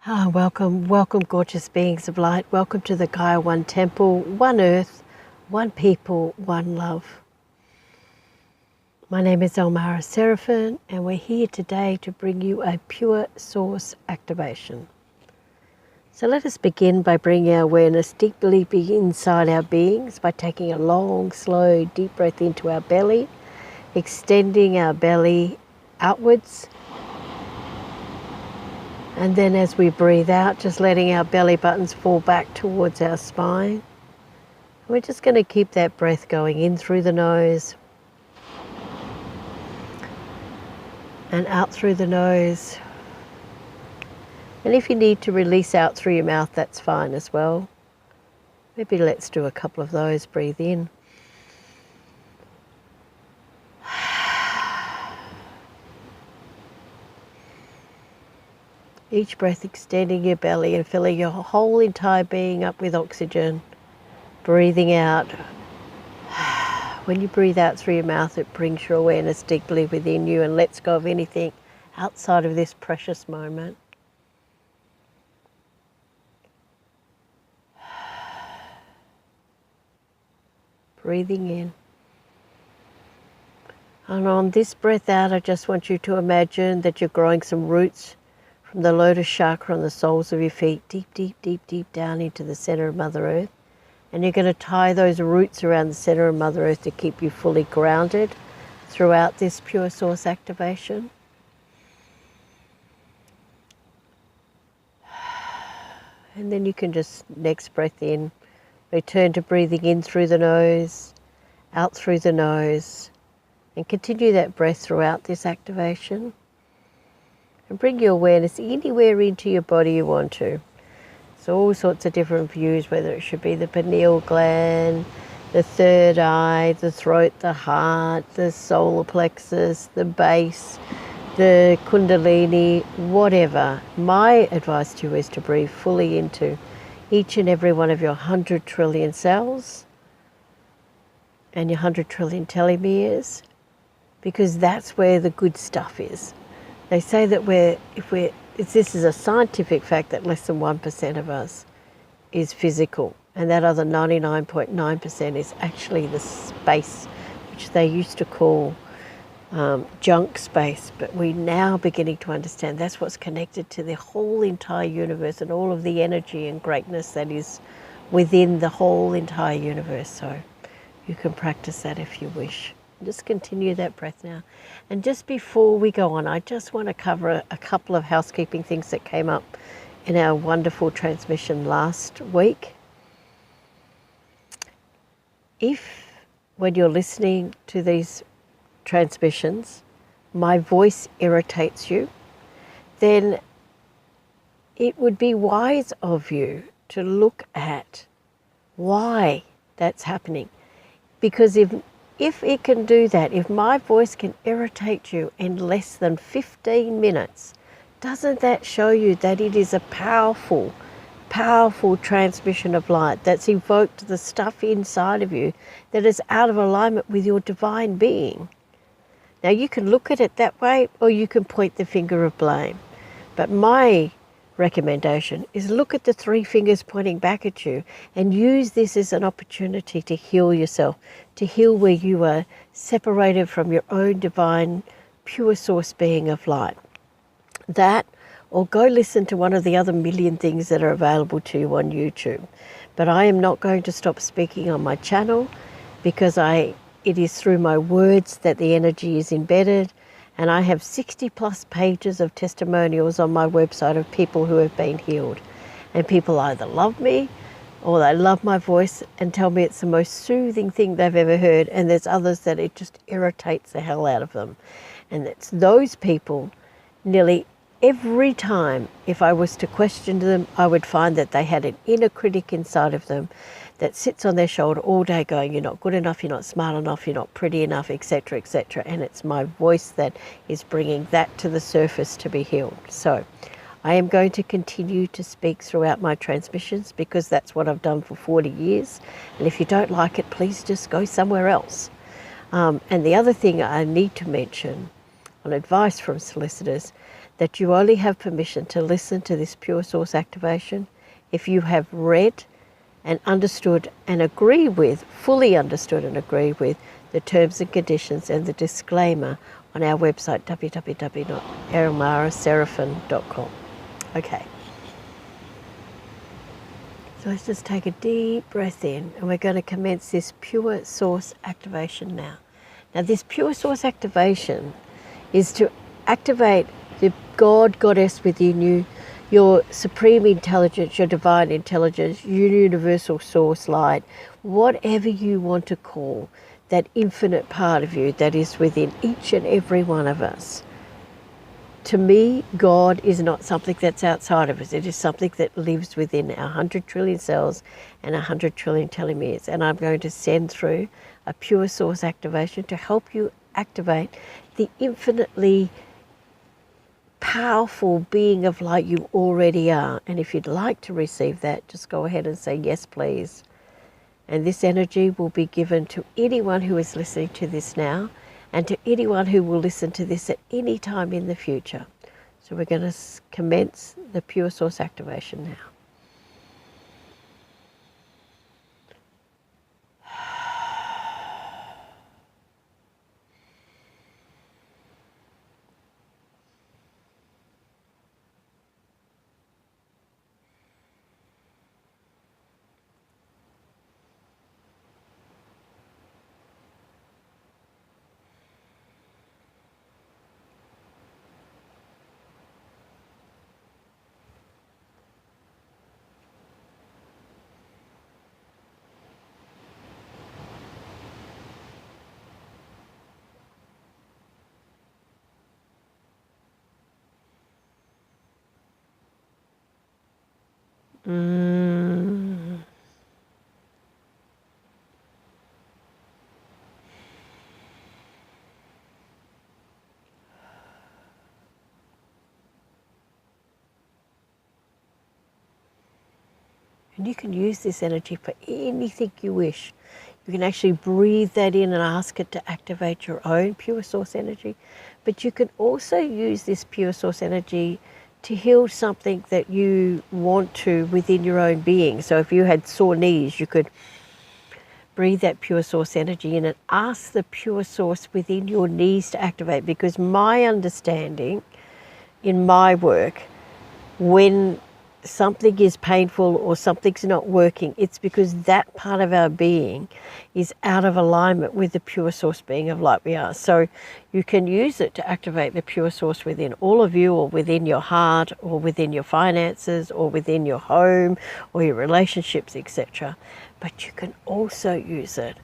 Welcome, welcome, gorgeous beings of light. Welcome to the Gaia One Temple, one Earth, one people, one love. My name is Elmara Seraphim, and we're here today to bring you a pure source activation. So let us begin by bringing our awareness deeply inside our beings by taking a long, slow, deep breath into our belly, extending our belly outwards. And then as we breathe out, just letting our belly buttons fall back towards our spine. We're just going to keep that breath going in through the nose and out through the nose. And if you need to release out through your mouth, that's fine as well. Maybe let's do a couple of those. Breathe in. Each breath extending your belly and filling your whole entire being up with oxygen. Breathing out. When you breathe out through your mouth, it brings your awareness deeply within you and lets go of anything outside of this precious moment. Breathing in. And on this breath out, I just want you to imagine that you're growing some roots from the lotus chakra on the soles of your feet, deep, deep, deep, deep down into the center of Mother Earth. And you're going to tie those roots around the center of Mother Earth to keep you fully grounded throughout this pure source activation. And then you can just, next breath in, return to breathing in through the nose, out through the nose, and continue that breath throughout this activation. And bring your awareness anywhere into your body you want to. So all sorts of different views, whether it should be the pineal gland, the third eye, the throat, the heart, the solar plexus, the base, the kundalini, whatever. My advice to you is to breathe fully into each and every one of your 100 trillion cells and your 100 trillion telomeres, because that's where the good stuff is. They say that this is a scientific fact that less than 1% of us is physical, and that other 99.9% is actually the space, which they used to call junk space, but we're now beginning to understand that's what's connected to the whole entire universe and all of the energy and greatness that is within the whole entire universe. So you can practice that if you wish. Just continue that breath now. And just before we go on, I just want to cover a couple of housekeeping things that came up in our wonderful transmission last week. If, when you're listening to these transmissions, my voice irritates you, then it would be wise of you to look at why that's happening. Because if it can do that, if my voice can irritate you in less than 15 minutes, doesn't that show you that it is a powerful, powerful transmission of light that's evoked the stuff inside of you that is out of alignment with your divine being? Now you can look at it that way, or you can point the finger of blame. But my recommendation is look at the three fingers pointing back at you and use this as an opportunity to heal yourself, to heal where you are separated from your own divine pure source being of light. That, or go listen to one of the other million things that are available to you on YouTube. But I am not going to stop speaking on my channel, because it is through my words that the energy is embedded. And I have 60 plus pages of testimonials on my website of people who have been healed. And people either love me or they love my voice and tell me it's the most soothing thing they've ever heard. And there's others that it just irritates the hell out of them. And it's those people, nearly every time, if I was to question them, I would find that they had an inner critic inside of them that sits on their shoulder all day going, you're not good enough, you're not smart enough, you're not pretty enough, etc., etc. And it's my voice that is bringing that to the surface to be healed. So I am going to continue to speak throughout my transmissions, because that's what I've done for 40 years. And if you don't like it, please just go somewhere else. And the other thing I need to mention, on advice from solicitors, that you only have permission to listen to this pure source activation if you have read and understood and agree with, fully understood and agree with the terms and conditions and the disclaimer on our website, www.erimaraseraphim.com. Okay. So let's just take a deep breath in, and we're going to commence this pure source activation now. Now this pure source activation is to activate the God, Goddess within you, your supreme intelligence, your divine intelligence, your universal source light, whatever you want to call that infinite part of you that is within each and every one of us. To me, God is not something that's outside of us. It is something that lives within our 100 trillion cells and 100 trillion telomeres. And I'm going to send through a pure source activation to help you activate the infinitely powerful being of light you already are. And if you'd like to receive that, just go ahead and say, yes, please. And this energy will be given to anyone who is listening to this now, and to anyone who will listen to this at any time in the future. So we're going to commence the pure source activation now. And you can use this energy for anything you wish. You can actually breathe that in and ask it to activate your own pure source energy. But you can also use this pure source energy to heal something that you want to within your own being. So if you had sore knees, you could breathe that pure source energy in and ask the pure source within your knees to activate. Because my understanding in my work, when something is painful or something's not working, it's because that part of our being is out of alignment with the pure source being of light we are. So you can use it to activate the pure source within all of you, or within your heart, or within your finances, or within your home, or your relationships, etc. But you can also use it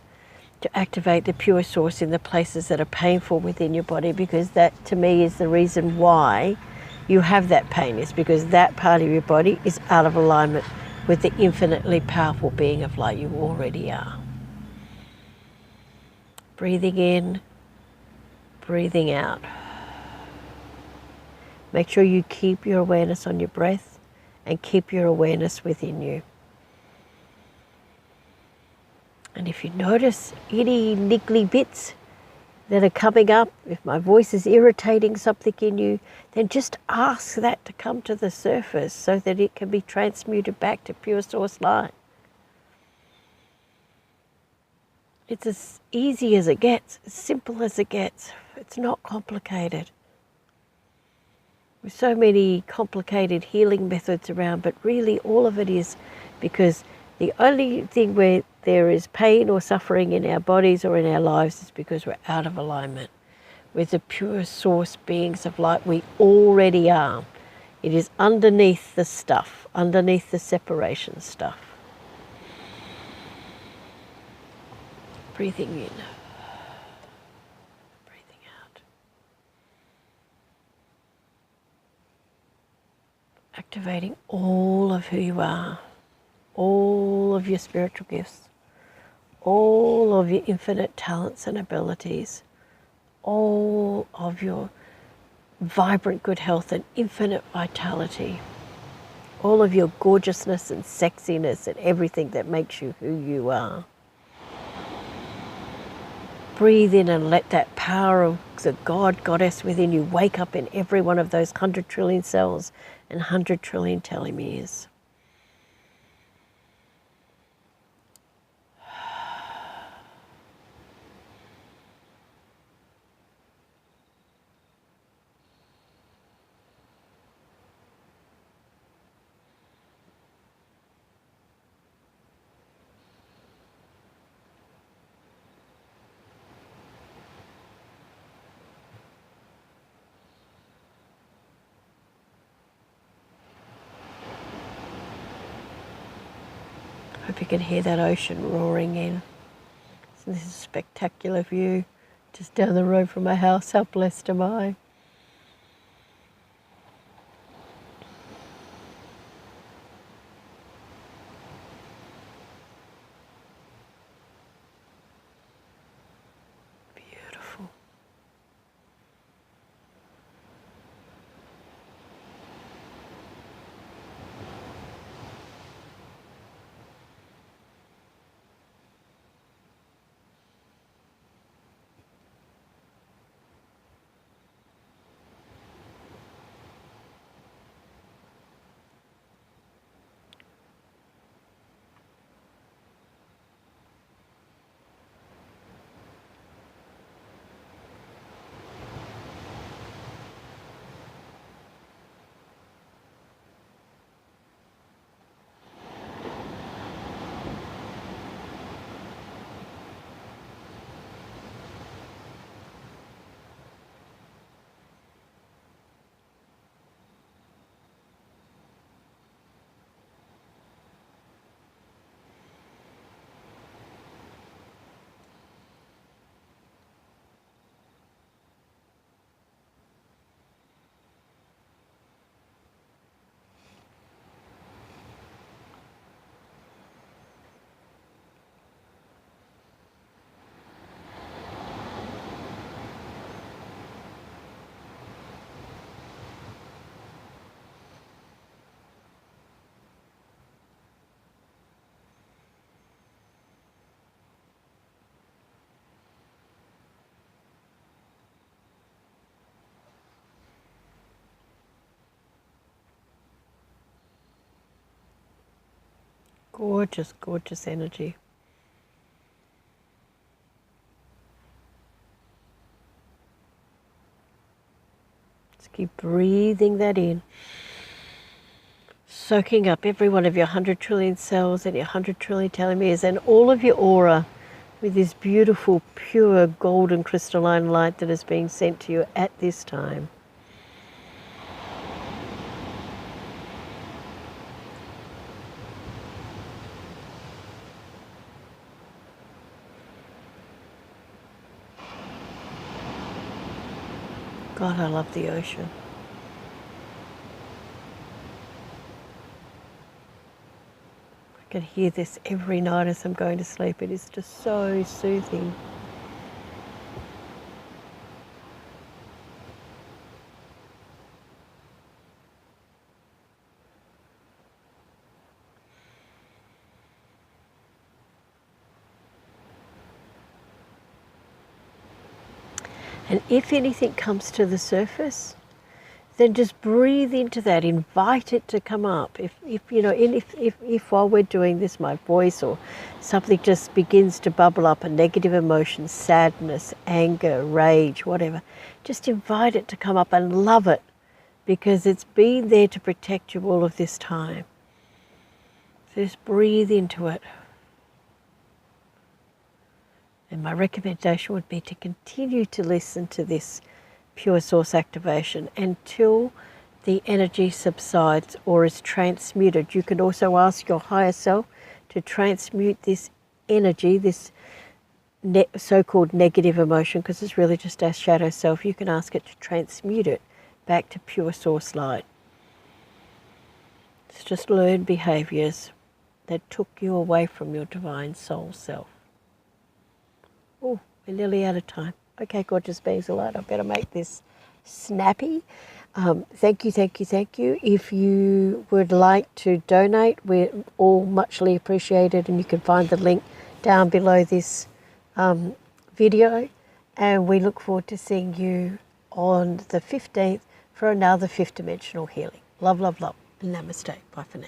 to activate the pure source in the places that are painful within your body, because that, to me, is the reason why you have that pain, is because that part of your body is out of alignment with the infinitely powerful being of light you already are. Breathing in, breathing out. Make sure you keep your awareness on your breath and keep your awareness within you. And if you notice any niggly bits that are coming up, if my voice is irritating something in you, then just ask that to come to the surface so that it can be transmuted back to pure source light. It's as easy as it gets, as simple as it gets. It's not complicated. With so many complicated healing methods around, but really all of it is because the only thing where there is pain or suffering in our bodies or in our lives is because we're out of alignment with the pure source beings of light we already are. It is underneath the stuff, underneath the separation stuff. Breathing in, breathing out. Activating all of who you are, all of your spiritual gifts, all of your infinite talents and abilities, all of your vibrant good health and infinite vitality, all of your gorgeousness and sexiness and everything that makes you who you are. breathe in and let that power of the God, Goddess within you wake up in every one of those 100 trillion cells and 100 trillion telomeres. Hope you can hear that ocean roaring in. So this is a spectacular view just down the road from my house. How blessed am I? Beautiful. Gorgeous, gorgeous energy. Just keep breathing that in. Soaking up every one of your 100 trillion cells and your 100 trillion telomeres and all of your aura with this beautiful, pure, golden crystalline light that is being sent to you at this time. God, I love the ocean. I can hear this every night as I'm going to sleep. It is just so soothing. And if anything comes to the surface, then just breathe into that, invite it to come up. If you know, and if while we're doing this, my voice or something just begins to bubble up, a negative emotion, sadness, anger, rage, whatever, just invite it to come up and love it, because it's been there to protect you all of this time. So just breathe into it. And my recommendation would be to continue to listen to this pure source activation until the energy subsides or is transmuted. You can also ask your higher self to transmute this energy, this so-called negative emotion, because it's really just our shadow self. You can ask it to transmute it back to pure source light. It's just learned behaviors that took you away from your divine soul self. Oh, we're nearly out of time. Okay, gorgeous beings of light, I better make this snappy. Thank you, thank you, thank you. If you would like to donate, we're all muchly appreciated, and you can find the link down below this video, and we look forward to seeing you on the 15th for another fifth dimensional healing. Love, love, love. Namaste. Bye for now.